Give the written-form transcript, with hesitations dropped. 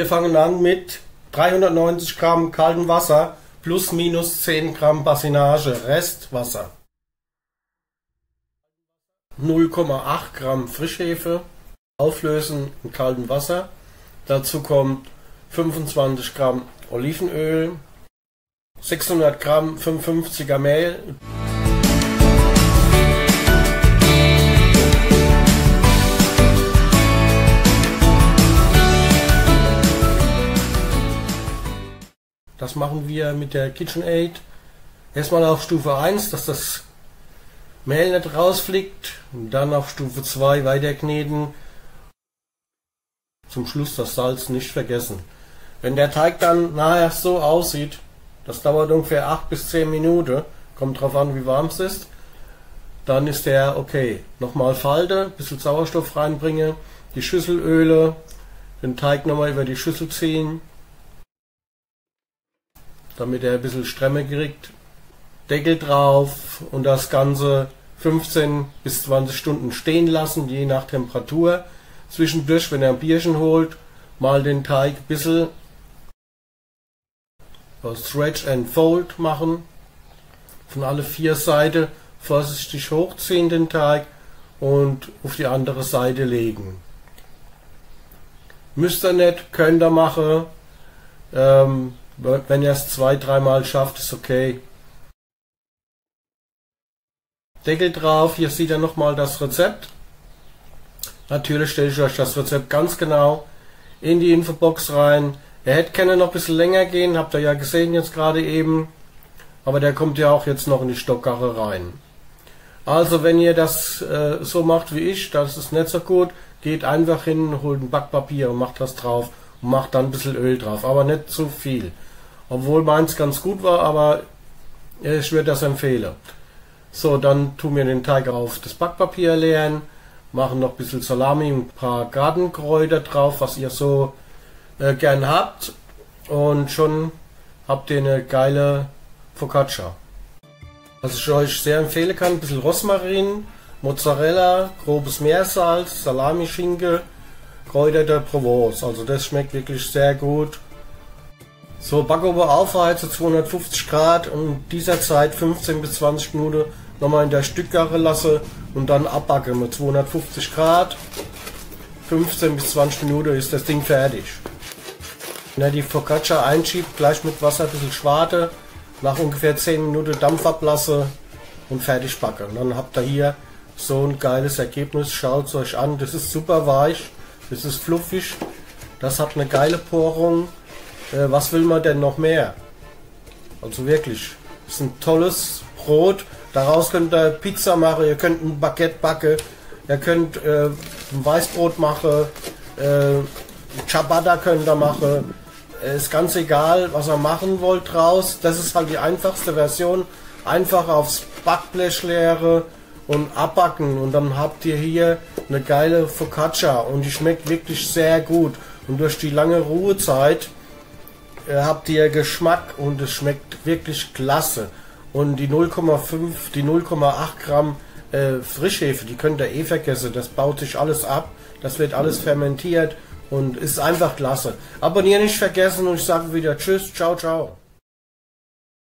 Wir fangen an mit 390 Gramm kaltem Wasser plus minus 10 Gramm Bassinage Restwasser. 0,8 Gramm Frischhefe auflösen in kaltem Wasser. Dazu kommt 25 Gramm Olivenöl, 600 Gramm 55er Mehl, das machen wir mit der KitchenAid. Erstmal auf Stufe 1, dass das Mehl nicht rausfliegt, und dann auf Stufe 2 weiterkneten. Zum Schluss das Salz nicht vergessen. Wenn der Teig dann nachher so aussieht, das dauert ungefähr 8 bis 10 Minuten, kommt drauf an, wie warm es ist, dann ist der okay. Nochmal Falte, ein bisschen Sauerstoff reinbringen, die Schüsselöle, den Teig nochmal über die Schüssel ziehen, damit er ein bisschen Stremme kriegt. Deckel drauf und das Ganze 15 bis 20 Stunden stehen lassen, je nach Temperatur. Zwischendurch, wenn er ein Bierchen holt, mal den Teig ein bisschen Stretch and Fold machen. Von alle 4 Seiten vorsichtig hochziehen den Teig und auf die andere Seite legen. Müsst ihr nicht, könnt ihr machen. Wenn ihr es 2-3 Mal schafft, ist okay. Deckel drauf, hier seht ihr nochmal das Rezept. Natürlich stelle ich euch das Rezept ganz genau in die Infobox rein. Er hätte gerne noch ein bisschen länger gehen, habt ihr ja gesehen jetzt gerade eben. Aber der kommt ja auch jetzt noch in die Stockkarre rein. Also wenn ihr das so macht wie ich, das ist nicht so gut, geht einfach hin, holt ein Backpapier und macht das drauf und macht dann ein bisschen Öl drauf, aber nicht zu viel. Obwohl meins ganz gut war, aber ich würde das empfehlen. So, dann tun wir den Teig auf das Backpapier leeren, machen noch ein bisschen Salami und ein paar Gartenkräuter drauf, was ihr so gern habt, und schon habt ihr eine geile Focaccia. Was ich euch sehr empfehlen kann, ein bisschen Rosmarin, Mozzarella, grobes Meersalz, Salami-Schinken, Kräuter der Provence, also das schmeckt wirklich sehr gut. So, Backofen aufheizen, 250 Grad, und in dieser Zeit 15 bis 20 Minuten nochmal in der Stückkarre lasse und dann abbacken mit 250 Grad. 15 bis 20 Minuten ist das Ding fertig. Wenn ihr die Focaccia einschiebt, gleich mit Wasser ein bisschen schwarte, nach ungefähr 10 Minuten Dampf ablasse und fertig backen. Und dann habt ihr hier so ein geiles Ergebnis, schaut es euch an, das ist super weich, das ist fluffig, das hat eine geile Porung. Was will man denn noch mehr? Also wirklich, das ist ein tolles Brot. Daraus könnt ihr Pizza machen, ihr könnt ein Baguette backen, ihr könnt ein Weißbrot machen, Ciabatta könnt ihr machen. Ist ganz egal, was ihr machen wollt draus. Das ist halt die einfachste Version. Einfach aufs Backblech leere und abbacken, und dann habt ihr hier eine geile Focaccia, und die schmeckt wirklich sehr gut. Und durch die lange Ruhezeit habt ihr Geschmack, und es schmeckt wirklich klasse. Und die 0,5, die 0,8 Gramm Frischhefe, die könnt ihr eh vergessen. Das baut sich alles ab, das wird alles fermentiert und ist einfach klasse. Abonnieren nicht vergessen, und ich sage wieder Tschüss, ciao, ciao.